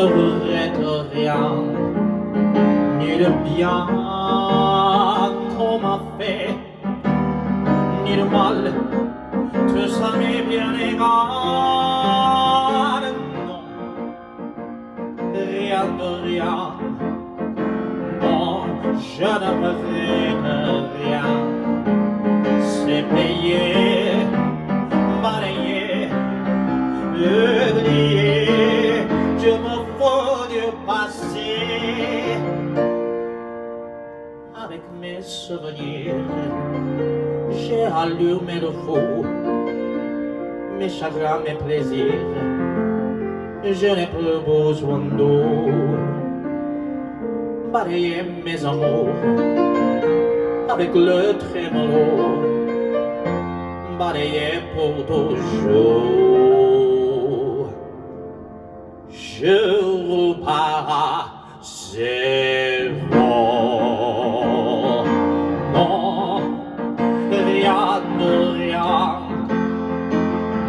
ne regrette rien, ni le bien qu'on m'a fait, ni le mal, tout ça m'est bien égal. Non, rien de rien, non, je ne regrette rien. C'est payé, balayé, oublié, je me fous du passé. Avec mes souvenirs, j'ai allumé le feu, mes chagrins, mes plaisirs, je n'ai plus besoin d'eau. Balayer mes amours avec le trémolo, balayer pour toujours. Je repars à zéro. Non, rien de rien.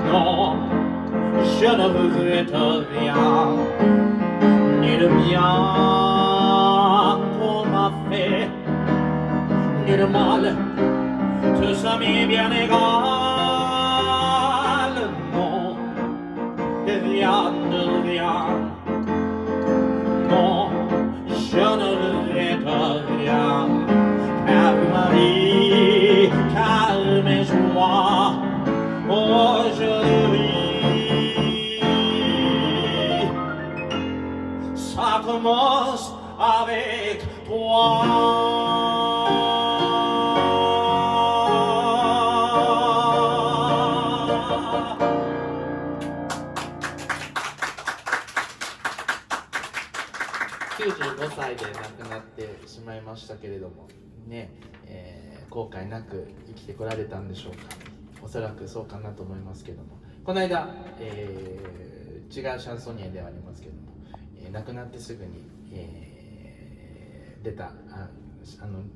Non, je ne regrette rien, ni le bien qu'on m'a fait, ni le mal, tout ça m'est bien égal. Non, rien de rien. Non, je ne regrette rien. Car ma vie, car mes joies, aujourd'hui, ça commence avec toi.95歳で亡くなってしまいましたけれどもね、後悔なく生きてこられたんでしょうか。おそらくそうかなと思いますけども、この間、違うシャンソニエではありますけども、亡くなってすぐに、出た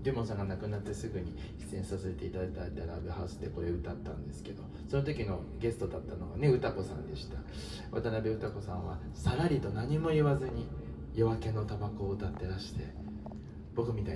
デュモンさんが亡くなってすぐに出演させていただいたライブハウスでこれ歌ったんですけど、その時のゲストだったのがね、歌子さんでした。渡辺歌子さんはさらりと何も言わずに夜明けのタバコを歌ってらして、僕みたいに